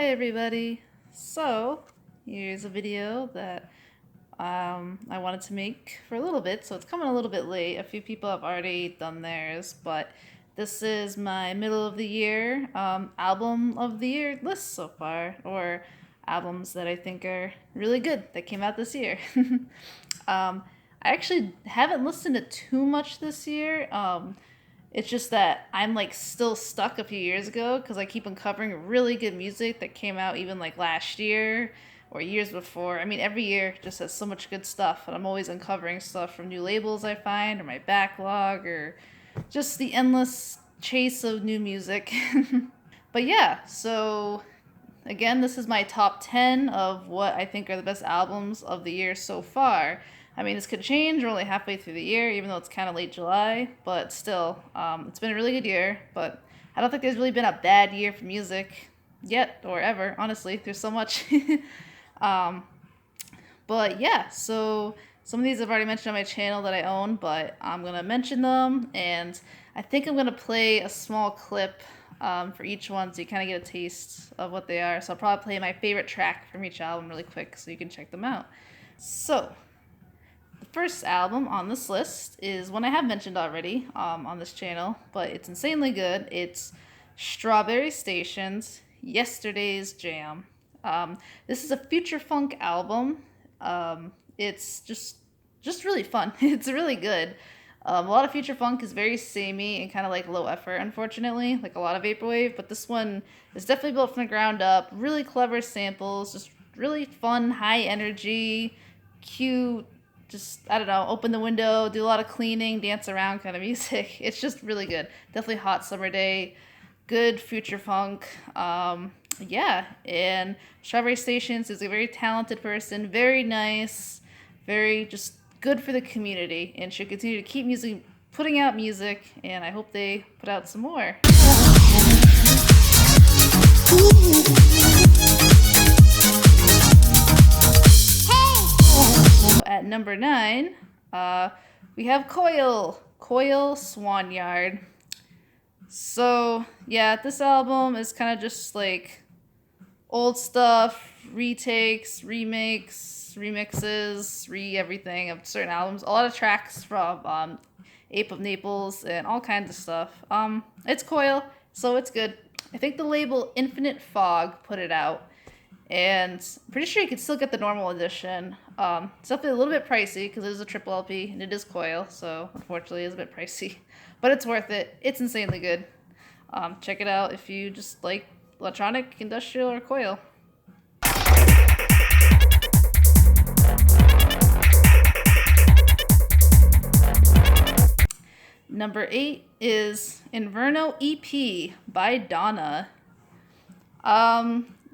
Hey everybody! So, here's a video that I wanted to make for a little bit, so it's coming a little bit late. A few people have already done theirs, but this is my middle of the year album of the year list so far, or albums that I think are really good that came out this year. I actually haven't listened to too much this year. It's just that I'm like still stuck a few years ago because I keep uncovering really good music that came out even like last year or years before. I mean, every year just has so much good stuff, and I'm always uncovering stuff from new labels I find or my backlog or just the endless chase of new music. But yeah, so again, this is my top 10 of what I think are the best albums of the year so far. I mean, this could change. We're only halfway through the year, even though it's kind of late July, but still, it's been a really good year. But I don't think there's really been a bad year for music yet or ever, honestly. There's so much. But yeah, so some of these I've already mentioned on my channel that I own, but I'm going to mention them, and I think I'm going to play a small clip for each one so you kind of get a taste of what they are. So I'll probably play my favorite track from each album really quick so you can check them out. So, the first album on this list is one I have mentioned already on this channel, but it's insanely good. It's Strawberry Station's Yesterday's Jam. This is a future funk album. It's just really fun. It's really good. A lot of future funk is very samey and kind of like low effort, unfortunately, like a lot of vaporwave. But this one is definitely built from the ground up. Really clever samples, just really fun, high energy, cute. Just, I don't know, open the window, do a lot of cleaning, dance around kind of music. It's just really good. Definitely hot summer day. Good future funk. Yeah, and Strawberry Stations is a very talented person, very nice, very just good for the community, and should continue to keep putting out music, and I hope they put out some more. At number 9, we have COIL Swanyard. So yeah, this album is kind of just like old stuff, retakes, remakes, remixes, everything of certain albums. A lot of tracks from Ape of Naples and all kinds of stuff. It's COIL, so it's good. I think the label Infinite Fog put it out, and I'm pretty sure you could still get the normal edition. It's definitely a little bit pricey because it is a triple LP and it is COIL, so unfortunately it's a bit pricey. But it's worth it. It's insanely good. Check it out if you just like electronic, industrial, or COIL. Number 8 is Inverno EP by Dona.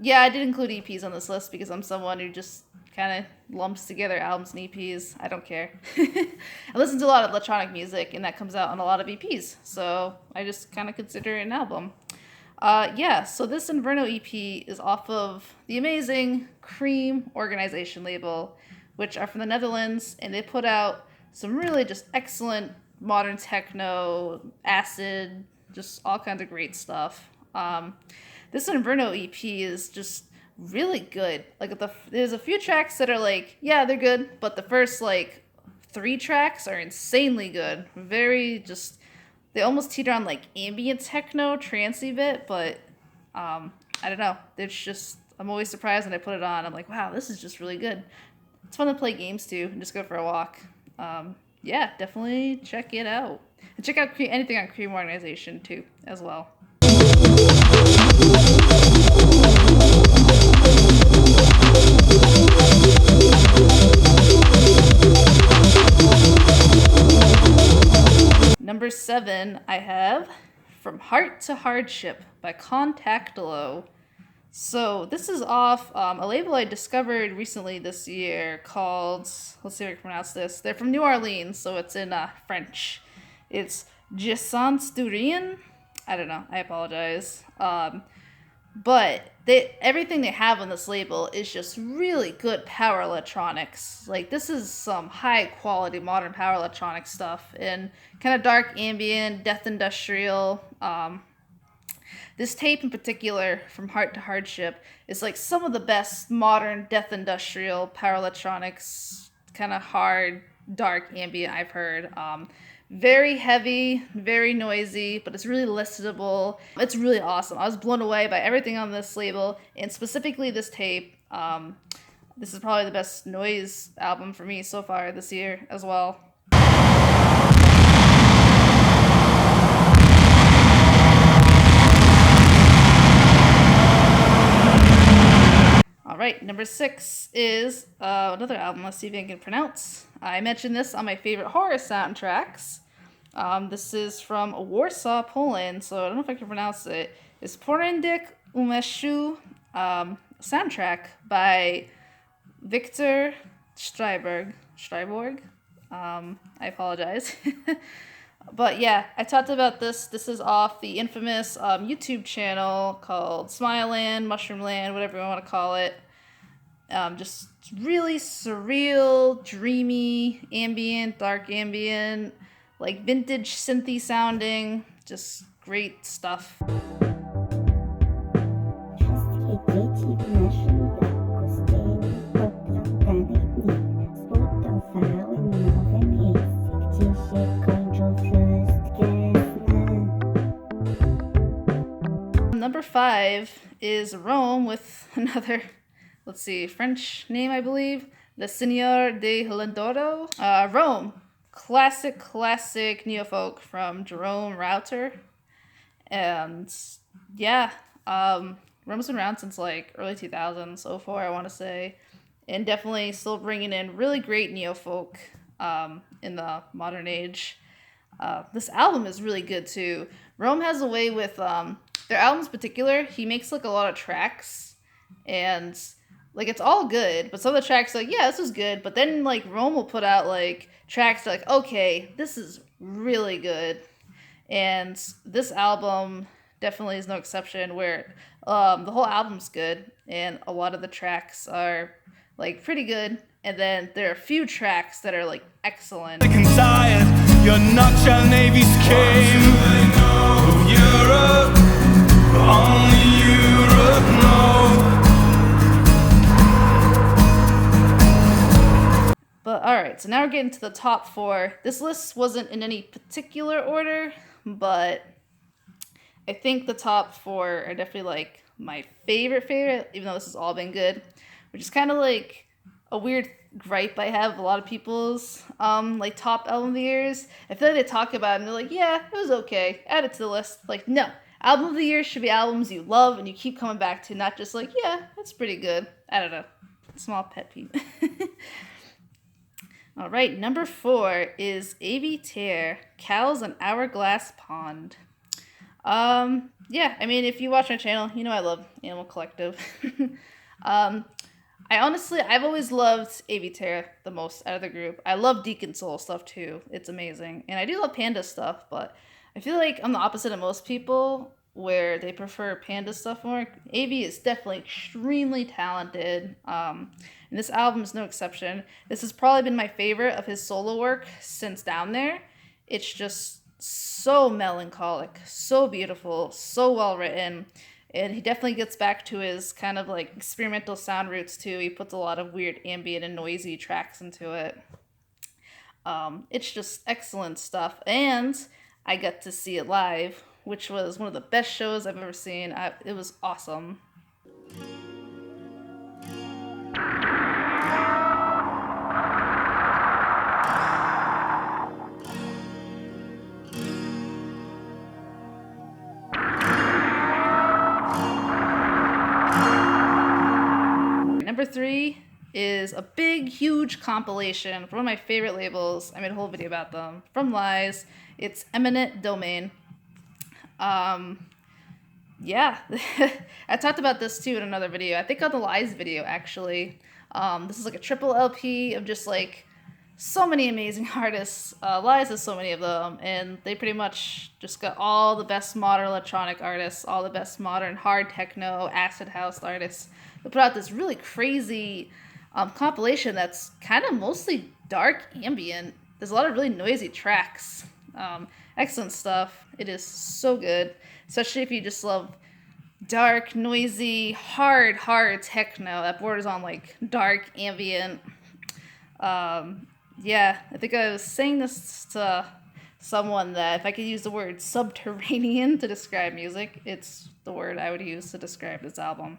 Yeah, I did include EPs on this list because I'm someone who just kind of lumps together albums and EPs. I don't care. I listen to a lot of electronic music, and that comes out on a lot of EPs, so I just kind of consider it an album. Yeah, so this Inverno EP is off of the amazing Cream organization label, which are from the Netherlands, and they put out some really just excellent modern techno, acid, just all kinds of great stuff. This Inverno EP is just really good. Like there's a few tracks that are like, yeah, they're good, but the first like 3 tracks are insanely good. Very just, they almost teeter on like ambient techno, trancey bit, but I don't know. It's just, I'm always surprised when I put it on. I'm like, wow, this is just really good. It's fun to play games too and just go for a walk. Yeah, definitely check it out. And check out anything on Cream Organization too, as well. Number 7, I have From Heart to Hardship by Contactlo. So this is off a label I discovered recently this year called, let's see if I can pronounce this. They're from New Orleans, so it's in French. It's Jessance Durien. I don't know. I apologize. But everything they have on this label is just really good power electronics. Like, this is some high quality modern power electronic stuff and kind of dark ambient, death industrial. this tape in particular, From Heart to Hardship, is like some of the best modern death industrial power electronics, kind of hard, dark ambient I've heard. Very heavy, very noisy, but it's really listenable. It's really awesome. I was blown away by everything on this label, and specifically this tape. This is probably the best noise album for me so far this year as well. Alright, number 6 is another album. Let's see if I can pronounce. I mentioned this on my favorite horror soundtracks. This is from Warsaw, Poland, so I don't know if I can pronounce it. It's Poradnik Uśmiechu soundtrack by Wiktor Stribog. I apologize. But yeah, I talked about this. This is off the infamous YouTube channel called Smileland, Mushroomland, whatever you want to call it. Just really surreal, dreamy, ambient, dark ambient, like vintage synthy sounding. Just great stuff. Number 5 is Rome with another, let's see, French name, I believe. The Swanyard de Heliodoro. Rome. Classic neofolk from Jerome Router. And yeah, Rome's been around since like early 2000s, 04, I want to say. And definitely still bringing in really great neofolk in the modern age. This album is really good too. Rome has a way with their albums in particular. He makes like a lot of tracks, and like it's all good, but some of the tracks like, yeah, this is good, but then like Rome will put out like tracks that, like, okay, this is really good. And this album definitely is no exception, where the whole album's good and a lot of the tracks are like pretty good, and then there are a few tracks that are like excellent. Your nutshell navies came of Europe, only Europe knows. But alright, so now we're getting to the top 4. This list wasn't in any particular order, but I think the top 4 are definitely like my favorite, even though this has all been good, which is kind of like a weird gripe I have. A lot of people's like top album of the years, I feel like they talk about it and they're like, yeah, it was okay, add it to the list. Like, no, album of the year should be albums you love and you keep coming back to, not just like, yeah, that's pretty good. I don't know, small pet peeve. All right, number 4 is Avey Tare, Cows on Hourglass Pond. Yeah, I mean, if you watch my channel, you know I love Animal Collective. I've always loved Avey Tare the most out of the group. I love Deacon Soul stuff too. It's amazing. And I do love Panda stuff, but I feel like I'm the opposite of most people where they prefer Panda stuff more. Avey is definitely extremely talented. And this album is no exception. This has probably been my favorite of his solo work since Down There. It's just so melancholic, so beautiful, so well written. And he definitely gets back to his kind of like experimental sound roots too. He puts a lot of weird ambient and noisy tracks into it. It's just excellent stuff. And I got to see it live, which was one of the best shows I've ever seen. It was awesome. Number 3 is a big, huge compilation from one of my favorite labels. I made a whole video about them. From L.I.E.S. It's Eminent Domain. Yeah. I talked about this too in another video. I think on the L.I.E.S video, actually. This is like a triple LP of just like so many amazing artists. L.I.E.S has so many of them, and they pretty much just got all the best modern electronic artists, all the best modern hard techno, acid house artists. They put out this really crazy compilation that's kind of mostly dark ambient. There's a lot of really noisy tracks. Excellent stuff. It is so good, especially if you just love dark, noisy, hard techno that borders on like dark ambient. Yeah, I think I was saying this to someone that if I could use the word subterranean to describe music, it's the word I would use to describe this album.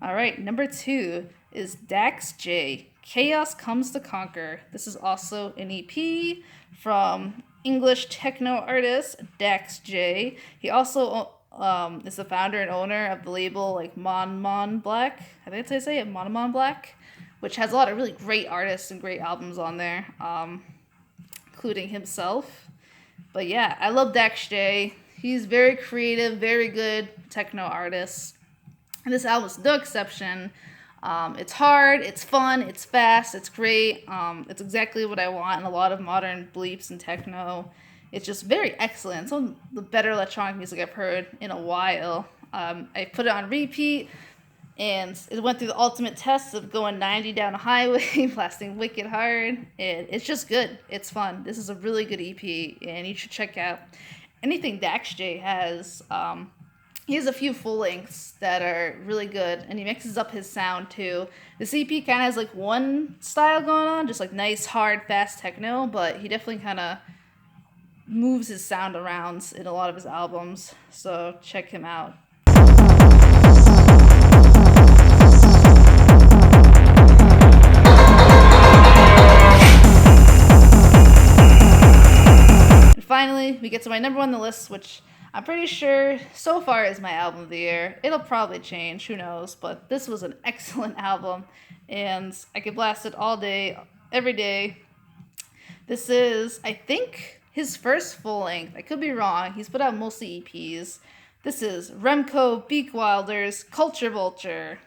Alright, number 2 is Dax J, Chaos Comes to Conquer. This is also an EP from English techno artist Dax J. He also is the founder and owner of the label like Mon Black. I think that's how I say it, Mon Black, which has a lot of really great artists and great albums on there, including himself. But yeah, I love Dax J. He's very creative, very good techno artist. And this album's no exception. It's hard, it's fun, it's fast, it's great. It's exactly what I want in a lot of modern bleeps and techno. It's just very excellent. Some of the better electronic music I've heard in a while. I put it on repeat, and it went through the ultimate test of going 90 down a highway, blasting wicked hard. And it's just good. It's fun. This is a really good EP, and you should check out anything Dax J has. He has a few full lengths that are really good, and he mixes up his sound too. This EP kind of has like one style going on, just like nice, hard, fast techno, but he definitely kind of moves his sound around in a lot of his albums, so check him out. And finally, we get to my number 1 on the list, which I'm pretty sure so far is my album of the year. It'll probably change, who knows, but this was an excellent album, and I could blast it all day, every day. This is, I think, his first full length. I could be wrong. He's put out mostly EPs. This is Remco Beekwilder's Culture Vulture.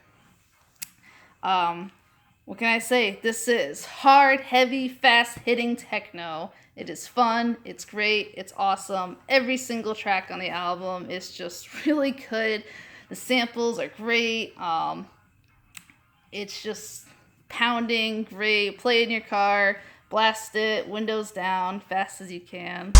What can I say? This is hard, heavy, fast-hitting techno. It is fun, it's great, it's awesome. Every single track on the album is just really good. The samples are great. It's just pounding, great. Play it in your car, blast it, windows down, fast as you can.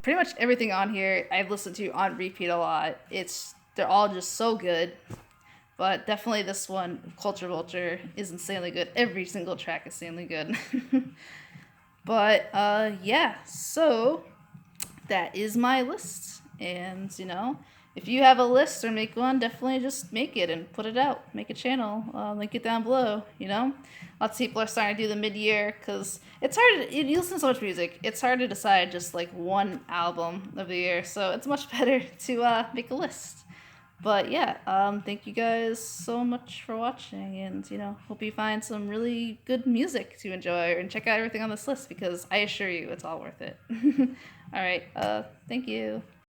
Pretty much everything on here I've listened to on repeat a lot. They're all just so good. But definitely this one, Culture Vulture, is insanely good. Every single track is insanely good. But yeah, so that is my list. And if you have a list or make one, definitely just make it and put it out. Make a channel. Link it down below, Lots of people are starting to do the mid-year because it's hard. You listen to so much music. It's hard to decide just like one album of the year. So it's much better to make a list. But yeah, thank you guys so much for watching. And, hope you find some really good music to enjoy and check out everything on this list because I assure you it's all worth it. All right. Thank you.